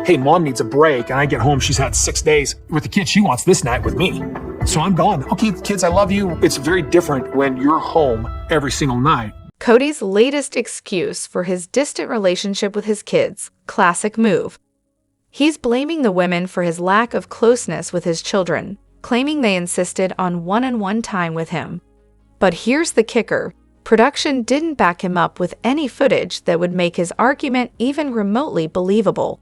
hey, mom needs a break, and I get home, she's had 6 days with the kids. She wants this night with me. So I'm gone. Okay, kids, I love you. It's very different when you're home every single night. Kody's latest excuse for his distant relationship with his kids, classic move. He's blaming the women for his lack of closeness with his children, claiming they insisted on one-on-one time with him. But here's the kicker. Production didn't back him up with any footage that would make his argument even remotely believable.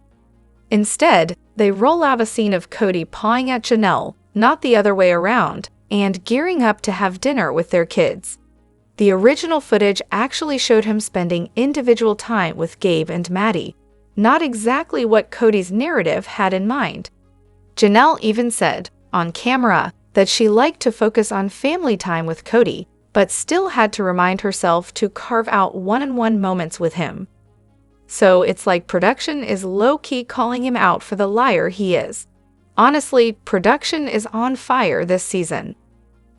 Instead, they roll out a scene of Kody pawing at Janelle, not the other way around, and gearing up to have dinner with their kids. The original footage actually showed him spending individual time with Gabe and Maddie, not exactly what Kody's narrative had in mind. Janelle even said, on camera, that she liked to focus on family time with Kody, but still had to remind herself to carve out one-on-one moments with him. So it's like production is low-key calling him out for the liar he is. Honestly, production is on fire this season.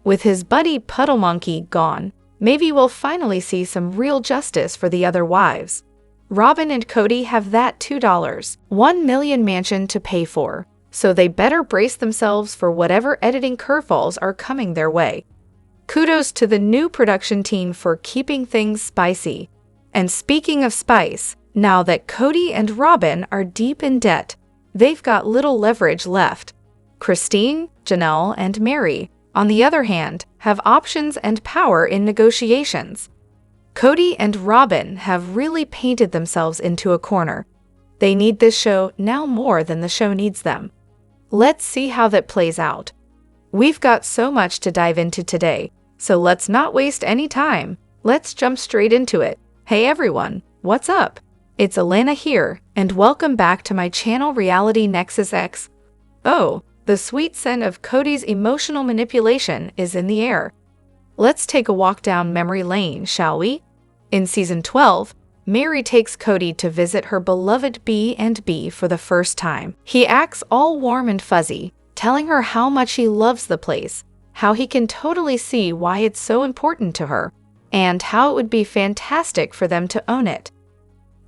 With his buddy Puddle Monkey gone, maybe we'll finally see some real justice for the other wives. Robyn and Kody have that $1 million mansion to pay for, so they better brace themselves for whatever editing curveballs are coming their way. Kudos to the new production team for keeping things spicy. And speaking of spice, now that Kody and Robyn are deep in debt, they've got little leverage left. Christine, Janelle, and Meri, on the other hand, have options and power in negotiations. Kody and Robyn have really painted themselves into a corner. They need this show now more than the show needs them. Let's see how that plays out. We've got so much to dive into today, so let's not waste any time. Let's jump straight into it. Hey everyone, what's up? It's Elena here, and welcome back to my channel Reality Nexus X. Oh, the sweet scent of Kody's emotional manipulation is in the air. Let's take a walk down memory lane, shall we? In Season 12, Meri takes Kody to visit her beloved B&B for the first time. He acts all warm and fuzzy, telling her how much he loves the place, how he can totally see why it's so important to her, and how it would be fantastic for them to own it.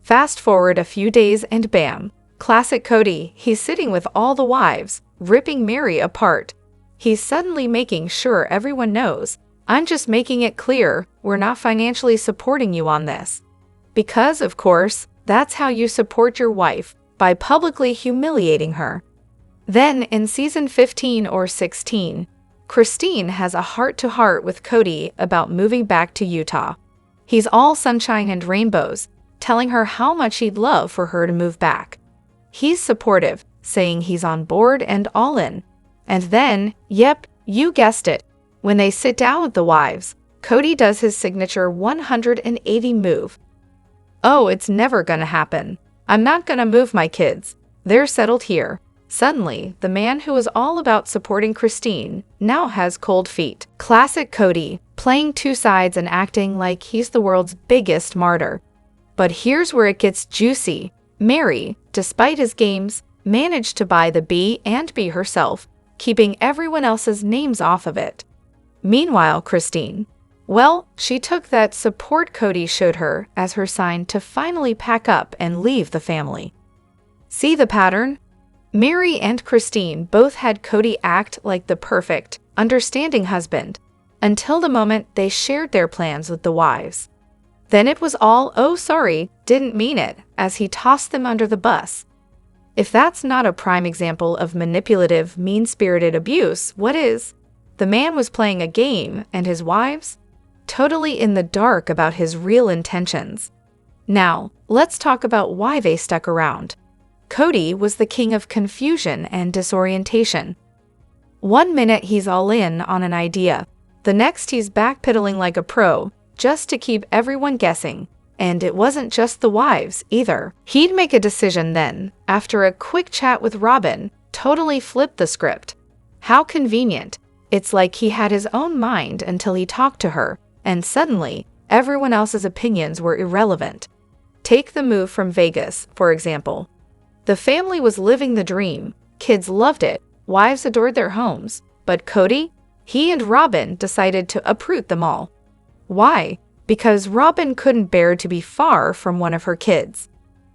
Fast forward a few days and bam, classic Kody, he's sitting with all the wives, ripping Meri apart. He's suddenly making sure everyone knows, I'm just making it clear, we're not financially supporting you on this. Because, of course, that's how you support your wife, by publicly humiliating her. Then, in Season 15 or 16, Christine has a heart-to-heart with Kody about moving back to Utah. He's all sunshine and rainbows, telling her how much he'd love for her to move back. He's supportive, saying he's on board and all in. And then, yep, you guessed it, when they sit down with the wives, Kody does his signature 180 move. Oh, it's never gonna happen. I'm not gonna move my kids. They're settled here. Suddenly, the man who was all about supporting Christine now has cold feet. Classic Kody, playing two sides and acting like he's the world's biggest martyr. But here's where it gets juicy. Meri, despite his games, managed to buy the B&B herself, keeping everyone else's names off of it. Meanwhile, Christine, well, she took that support Kody showed her as her sign to finally pack up and leave the family. See the pattern? Meri and Christine both had Kody act like the perfect, understanding husband, until the moment they shared their plans with the wives. Then it was all, oh sorry, didn't mean it, as he tossed them under the bus. If that's not a prime example of manipulative, mean-spirited abuse, what is? The man was playing a game, and his wives? Totally in the dark about his real intentions. Now, let's talk about why they stuck around. Kody was the king of confusion and disorientation. One minute he's all in on an idea, the next he's backpedaling like a pro, just to keep everyone guessing. And it wasn't just the wives, either. He'd make a decision then, after a quick chat with Robyn, totally flip the script. How convenient. It's like he had his own mind until he talked to her, and suddenly, everyone else's opinions were irrelevant. Take the move from Vegas, for example. The family was living the dream, kids loved it, wives adored their homes, but Kody? He and Robyn decided to uproot them all. Why? Because Robyn couldn't bear to be far from one of her kids.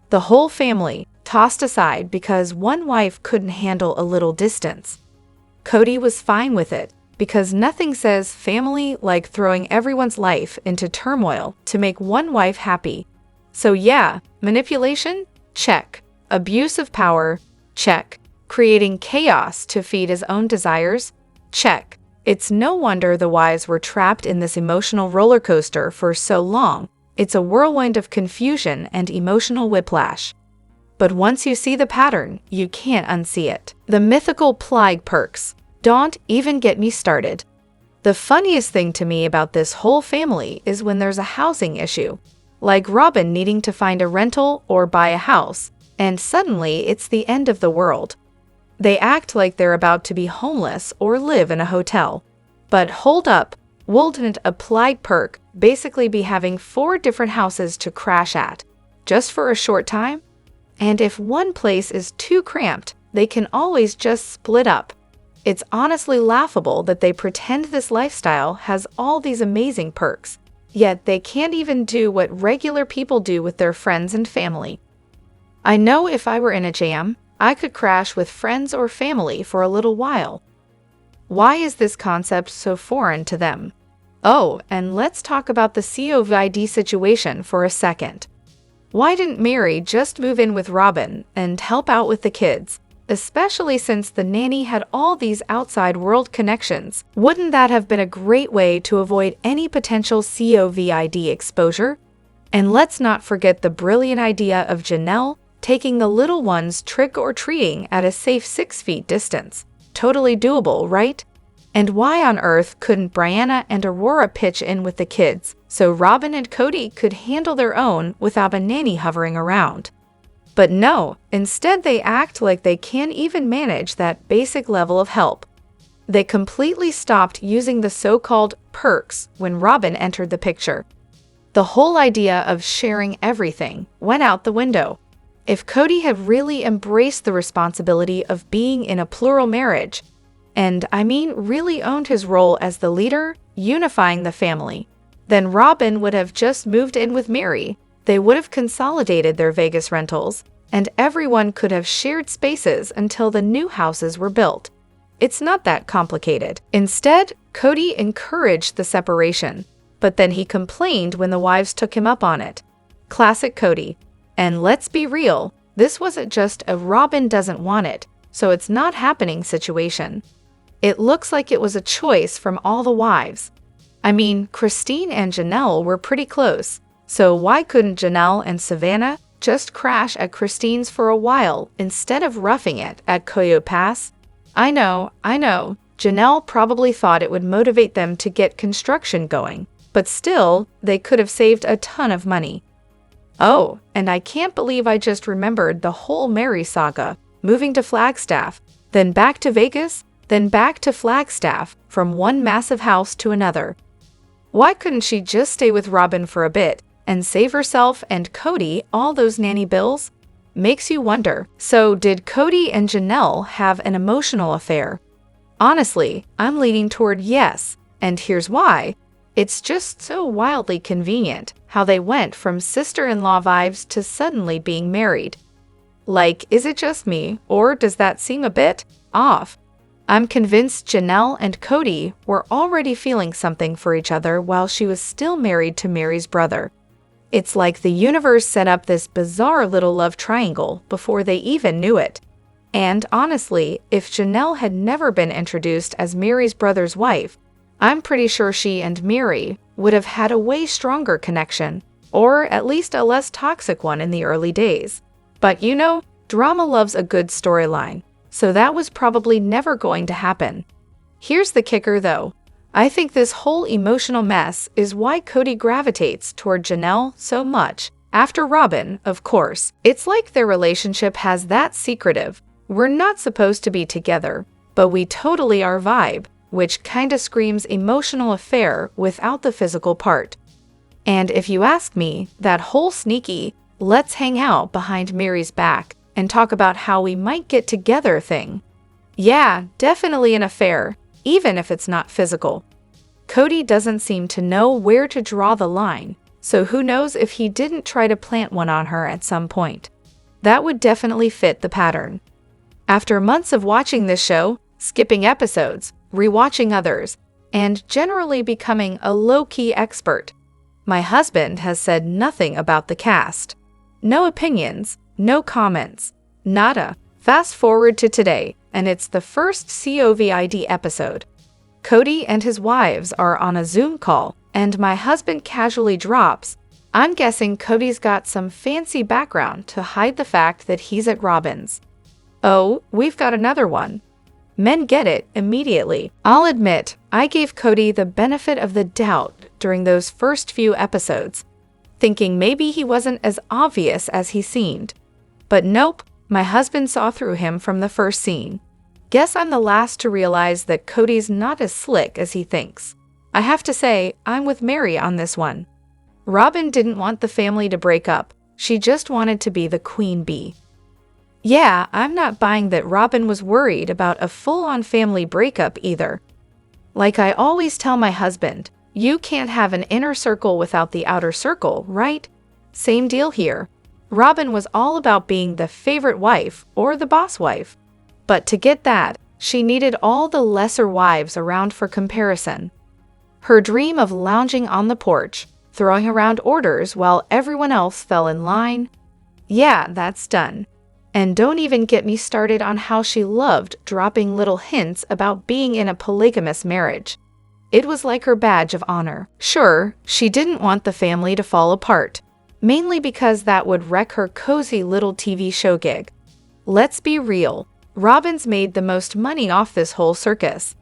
The whole family, tossed aside because one wife couldn't handle a little distance. Kody was fine with it, because nothing says family like throwing everyone's life into turmoil to make one wife happy. So yeah, manipulation? Check. Abuse of power? Check. Creating chaos to feed his own desires? Check. It's no wonder the wives were trapped in this emotional roller coaster for so long. It's a whirlwind of confusion and emotional whiplash. But once you see the pattern, you can't unsee it. The mythical plague perks. Don't even get me started. The funniest thing to me about this whole family is when there's a housing issue, like Robyn needing to find a rental or buy a house, and suddenly it's the end of the world. They act like they're about to be homeless or live in a hotel. But hold up, wouldn't a plague perk basically be having 4 different houses to crash at, just for a short time? And if one place is too cramped, they can always just split up. It's honestly laughable that they pretend this lifestyle has all these amazing perks, yet they can't even do what regular people do with their friends and family. I know if I were in a jam, I could crash with friends or family for a little while. Why is this concept so foreign to them? Oh, and let's talk about the COVID situation for a second. Why didn't Meri just move in with Robyn and help out with the kids? Especially since the nanny had all these outside world connections. Wouldn't that have been a great way to avoid any potential COVID exposure? And let's not forget the brilliant idea of Janelle taking the little ones trick-or-treating at a safe 6 feet distance. Totally doable, right? And why on earth couldn't Brianna and Aurora pitch in with the kids so Robyn and Kody could handle their own without a nanny hovering around? But no, instead they act like they can't even manage that basic level of help. They completely stopped using the so-called perks when Robyn entered the picture. The whole idea of sharing everything went out the window. If Kody had really embraced the responsibility of being in a plural marriage, and I mean really owned his role as the leader, unifying the family, then Robyn would have just moved in with Meri. They would have consolidated their Vegas rentals, and everyone could have shared spaces until the new houses were built. It's not that complicated. Instead, Kody encouraged the separation, but then he complained when the wives took him up on it. Classic Kody. And let's be real, this wasn't just a Robyn doesn't want it, so it's not happening situation. It looks like it was a choice from all the wives. I mean, Christine and Janelle were pretty close, so why couldn't Janelle and Savannah just crash at Christine's for a while instead of roughing it at Coyote Pass? I know, Janelle probably thought it would motivate them to get construction going, but still, they could have saved a ton of money. Oh, and I can't believe I just remembered the whole Meri saga, moving to Flagstaff, then back to Vegas, then back to Flagstaff, from one massive house to another. Why couldn't she just stay with Robyn for a bit and save herself and Kody all those nanny bills? Makes you wonder. So did Kody and Janelle have an emotional affair? Honestly, I'm leaning toward yes, and here's why. It's just so wildly convenient how they went from sister-in-law vibes to suddenly being married. Like, is it just me, or does that seem a bit off? I'm convinced Janelle and Kody were already feeling something for each other while she was still married to Meri's brother. It's like the universe set up this bizarre little love triangle before they even knew it. And honestly, if Janelle had never been introduced as Meri's brother's wife, I'm pretty sure she and Meri would have had a way stronger connection, or at least a less toxic one in the early days. But you know, drama loves a good storyline, so that was probably never going to happen. Here's the kicker though. I think this whole emotional mess is why Kody gravitates toward Janelle so much. After Robyn, of course. It's like their relationship has that secretive, we're not supposed to be together, but we totally are vibe, which kinda screams emotional affair without the physical part. And if you ask me, that whole sneaky, let's hang out behind Meri's back and talk about how we might get together thing. Yeah, definitely an affair, even if it's not physical. Kody doesn't seem to know where to draw the line, so who knows if he didn't try to plant one on her at some point. That would definitely fit the pattern. After months of watching this show, skipping episodes, rewatching others, and generally becoming a low-key expert, my husband has said nothing about the cast. No opinions, no comments, nada. Fast forward to today, and it's the first COVID episode. Kody and his wives are on a Zoom call, and my husband casually drops, "I'm guessing Kody's got some fancy background to hide the fact that he's at Robyn's." Oh, we've got another one. Men get it immediately. I'll admit, I gave Kody the benefit of the doubt during those first few episodes, thinking maybe he wasn't as obvious as he seemed. But nope, my husband saw through him from the first scene. Guess I'm the last to realize that Kody's not as slick as he thinks. I have to say, I'm with Meri on this one. Robyn didn't want the family to break up. She just wanted to be the queen bee. Yeah, I'm not buying that Robyn was worried about a full-on family breakup either. Like I always tell my husband, you can't have an inner circle without the outer circle, right? Same deal here. Robyn was all about being the favorite wife or the boss wife. But to get that, she needed all the lesser wives around for comparison. Her dream of lounging on the porch, throwing around orders while everyone else fell in line, yeah, that's done. And don't even get me started on how she loved dropping little hints about being in a polygamous marriage. It was like her badge of honor. Sure, she didn't want the family to fall apart, mainly because that would wreck her cozy little TV show gig. Let's be real, Robyn's made the most money off this whole circus.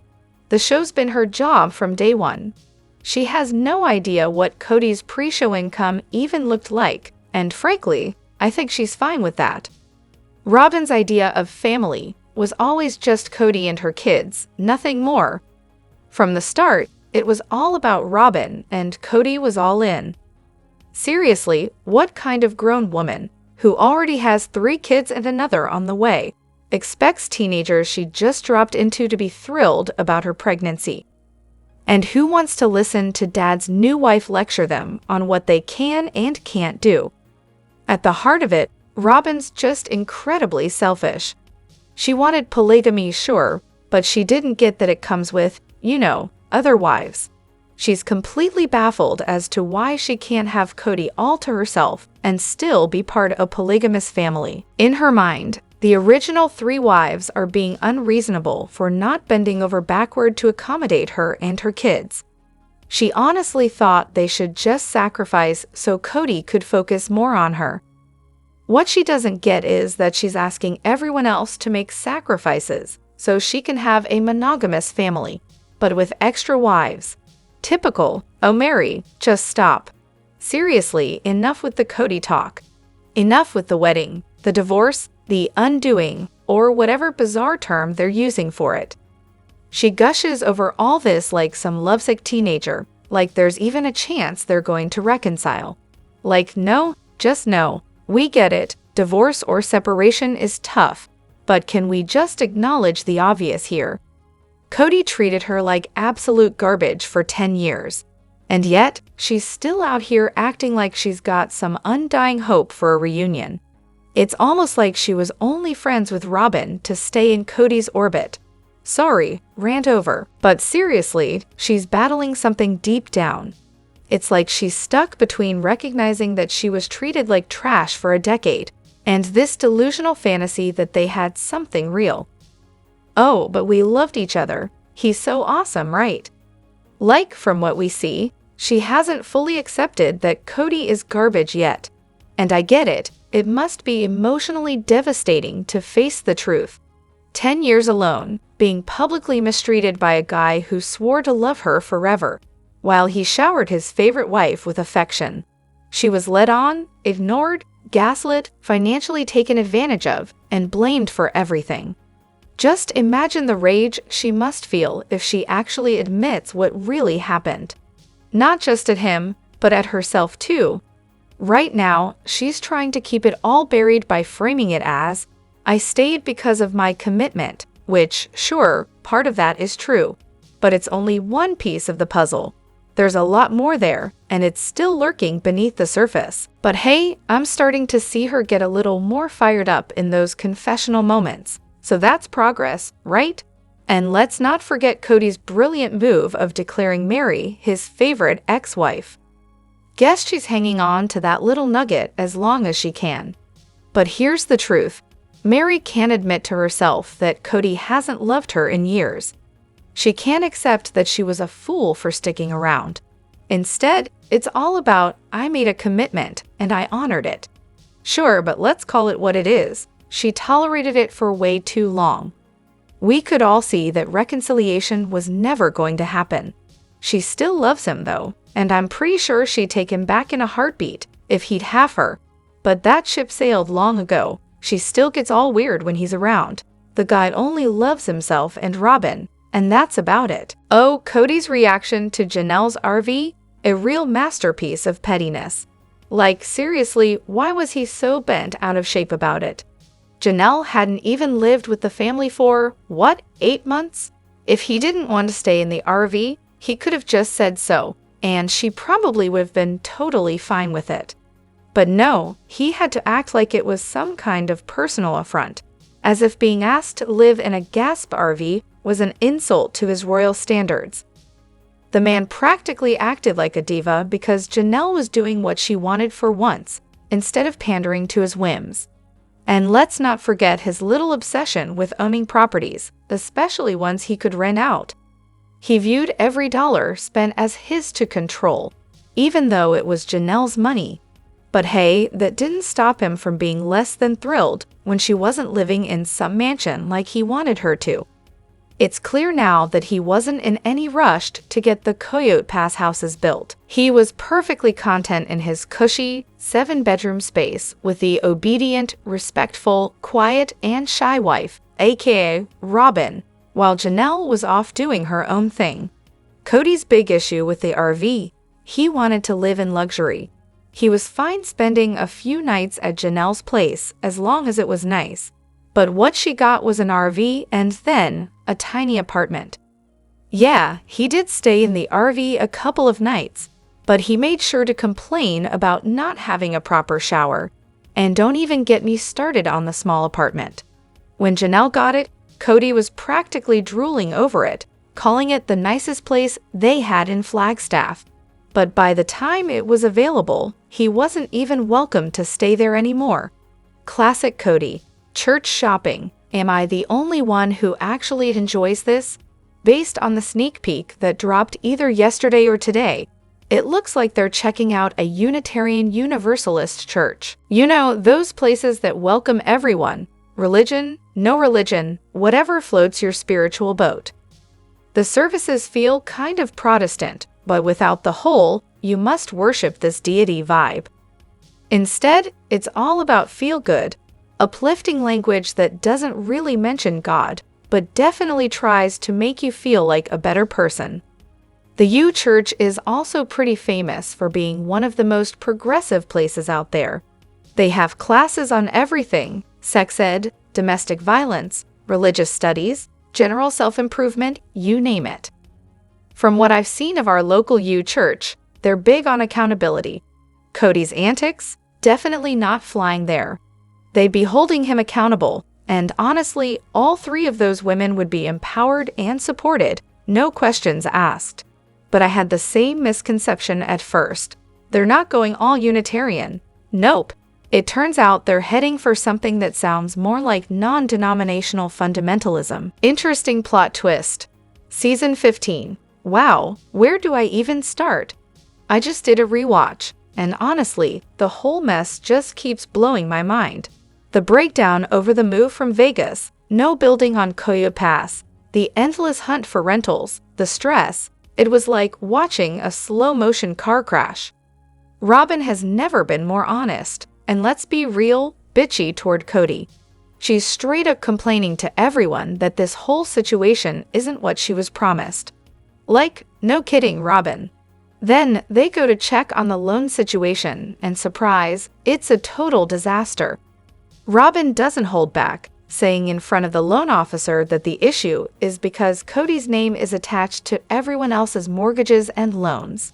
The show's been her job from day one. She has no idea what Kody's pre-show income even looked like, and frankly, I think she's fine with that. Robyn's idea of family was always just Kody and her kids, nothing more. From the start, it was all about Robyn, and Kody was all in. Seriously, what kind of grown woman, who already has 3 kids and another on the way, expects teenagers she just dropped into to be thrilled about her pregnancy? And who wants to listen to dad's new wife lecture them on what they can and can't do? At the heart of it, Robyn's just incredibly selfish. She wanted polygamy, sure, but she didn't get that it comes with, other wives. She's completely baffled as to why she can't have Kody all to herself and still be part of a polygamous family. In her mind, the original 3 wives are being unreasonable for not bending over backward to accommodate her and her kids. She honestly thought they should just sacrifice so Kody could focus more on her. What she doesn't get is that she's asking everyone else to make sacrifices so she can have a monogamous family, but with extra wives. Typical. Oh, Meri, just stop. Seriously, enough with the Kody talk. Enough with the wedding, the divorce, the undoing, or whatever bizarre term they're using for it. She gushes over all this like some lovesick teenager, like there's even a chance they're going to reconcile. Like, no, just no. We get it, divorce or separation is tough, but can we just acknowledge the obvious here? Kody treated her like absolute garbage for 10 years, and yet she's still out here acting like she's got some undying hope for a reunion. It's almost like she was only friends with Robyn to stay in Kody's orbit. Sorry, rant over, but seriously, she's battling something deep down. It's like she's stuck between recognizing that she was treated like trash for a decade and this delusional fantasy that they had something real. Oh, but we loved each other. He's so awesome, right? Like, from what we see, she hasn't fully accepted that Kody is garbage yet. And I get it, it must be emotionally devastating to face the truth. 10 years alone, being publicly mistreated by a guy who swore to love her forever, while he showered his favorite wife with affection. She was led on, ignored, gaslit, financially taken advantage of, and blamed for everything. Just imagine the rage she must feel if she actually admits what really happened. Not just at him, but at herself too. Right now, she's trying to keep it all buried by framing it as, I stayed because of my commitment, which, sure, part of that is true, but it's only one piece of the puzzle. There's a lot more there, and it's still lurking beneath the surface. But hey, I'm starting to see her get a little more fired up in those confessional moments. So that's progress, right? And let's not forget Kody's brilliant move of declaring Meri his favorite ex-wife. Guess she's hanging on to that little nugget as long as she can. But here's the truth. Meri can't admit to herself that Kody hasn't loved her in years. She can't accept that she was a fool for sticking around. Instead, it's all about, I made a commitment and I honored it. Sure, but let's call it what it is. She tolerated it for way too long. We could all see that reconciliation was never going to happen. She still loves him though, and I'm pretty sure she'd take him back in a heartbeat if he'd have her. But that ship sailed long ago. She still gets all weird when he's around. The guy only loves himself and Robyn, and that's about it. Oh, Kody's reaction to Janelle's RV? A real masterpiece of pettiness. Like, seriously, why was he so bent out of shape about it? Janelle hadn't even lived with the family for, what, 8 months? If he didn't want to stay in the RV, he could have just said so, and she probably would have been totally fine with it. But no, he had to act like it was some kind of personal affront, as if being asked to live in a gasp RV was an insult to his royal standards. The man practically acted like a diva because Janelle was doing what she wanted for once, instead of pandering to his whims. And let's not forget his little obsession with owning properties, especially ones he could rent out. He viewed every dollar spent as his to control, even though it was Janelle's money. But hey, that didn't stop him from being less than thrilled when she wasn't living in some mansion like he wanted her to. It's clear now that he wasn't in any rush to get the Coyote Pass houses built. He was perfectly content in his cushy, 7-bedroom space with the obedient, respectful, quiet, and shy wife, aka Robyn, while Janelle was off doing her own thing. Kody's big issue with the RV: he wanted to live in luxury. He was fine spending a few nights at Janelle's place as long as it was nice. But what she got was an RV and then a tiny apartment. Yeah, he did stay in the RV a couple of nights, but he made sure to complain about not having a proper shower. And don't even get me started on the small apartment. When Janelle got it, Kody was practically drooling over it, calling it the nicest place they had in Flagstaff. But by the time it was available, he wasn't even welcome to stay there anymore. Classic Kody. Church shopping. Am I the only one who actually enjoys this? Based on the sneak peek that dropped either yesterday or today, it looks like they're checking out a Unitarian Universalist church. You know, those places that welcome everyone. Religion, no religion, whatever floats your spiritual boat. The services feel kind of Protestant, but without the whole, you must worship this deity vibe. Instead, it's all about feel-good, uplifting language that doesn't really mention God, but definitely tries to make you feel like a better person. The U Church is also pretty famous for being one of the most progressive places out there. They have classes on everything: sex ed, domestic violence, religious studies, general self-improvement, you name it. From what I've seen of our local U Church, they're big on accountability. Kody's antics? Definitely not flying there. They'd be holding him accountable, and honestly, all 3 of those women would be empowered and supported, no questions asked. But I had the same misconception at first. They're not going all Unitarian. Nope. It turns out they're heading for something that sounds more like non-denominational fundamentalism. Interesting plot twist. Season 15. Wow, where do I even start? I just did a rewatch, and honestly, the whole mess just keeps blowing my mind. The breakdown over the move from Vegas, no building on Coyote Pass, the endless hunt for rentals, the stress, it was like watching a slow-motion car crash. Robyn has never been more honest, and let's be real, bitchy toward Kody. She's straight up complaining to everyone that this whole situation isn't what she was promised. Like, no kidding, Robyn. Then they go to check on the loan situation, and surprise, it's a total disaster. Robyn doesn't hold back, saying in front of the loan officer that the issue is because Kody's name is attached to everyone else's mortgages and loans.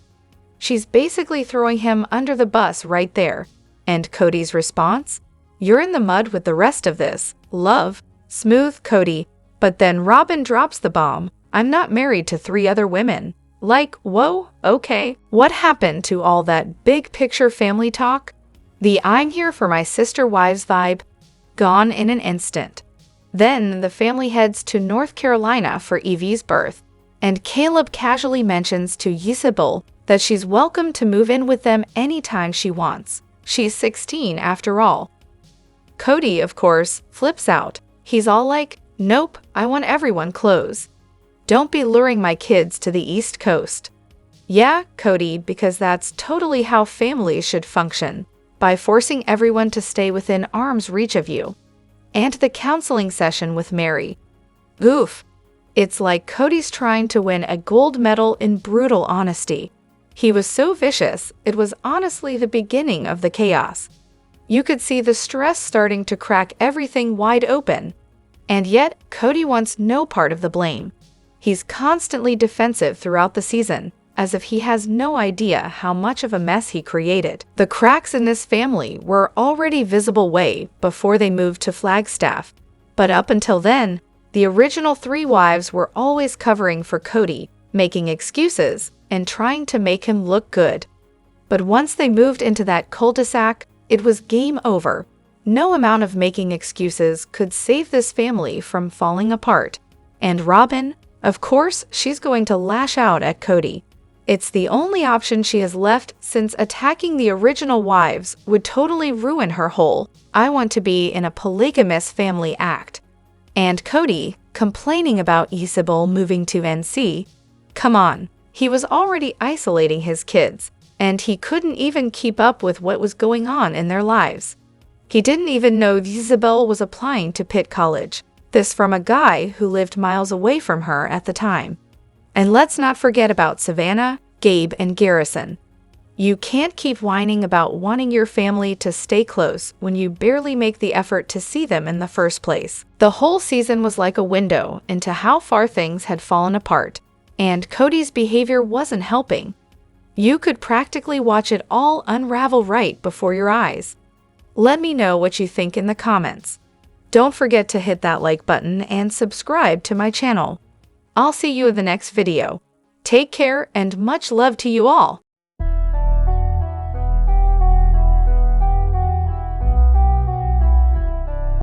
She's basically throwing him under the bus right there. And Kody's response? You're in the mud with the rest of this, love. Smooth, Kody. But then Robyn drops the bomb. I'm not married to 3 other women. Like, whoa, okay. What happened to all that big picture family talk? The I'm here for my sister wives vibe? Gone in an instant. Then the family heads to North Carolina for Evie's birth. And Caleb casually mentions to Isabel that she's welcome to move in with them anytime she wants. She's 16 after all. Kody, of course, flips out. He's all like, nope, I want everyone close. Don't be luring my kids to the East Coast. Yeah, Kody, because that's totally how families should function, by forcing everyone to stay within arm's reach of you. And the counseling session with Meri. Oof. It's like Kody's trying to win a gold medal in brutal honesty. He was so vicious, it was honestly the beginning of the chaos. You could see the stress starting to crack everything wide open. And yet, Kody wants no part of the blame. He's constantly defensive throughout the season, as if he has no idea how much of a mess he created. The cracks in this family were already visible way before they moved to Flagstaff. But up until then, the original 3 wives were always covering for Kody, making excuses, and trying to make him look good. But once they moved into that cul-de-sac, it was game over. No amount of making excuses could save this family from falling apart. And Robyn, of course, she's going to lash out at Kody. It's the only option she has left, since attacking the original wives would totally ruin her whole I want to be in a polygamous family act. And Kody, complaining about Isabel moving to NC. Come on, he was already isolating his kids, and he couldn't even keep up with what was going on in their lives. He didn't even know Isabel was applying to Pitt College. This from a guy who lived miles away from her at the time. And let's not forget about Savannah, Gabe, and Garrison. You can't keep whining about wanting your family to stay close when you barely make the effort to see them in the first place. The whole season was like a window into how far things had fallen apart, and Kody's behavior wasn't helping. You could practically watch it all unravel right before your eyes. Let me know what you think in the comments. Don't forget to hit that like button and subscribe to my channel. I'll see you in the next video. Take care and much love to you all.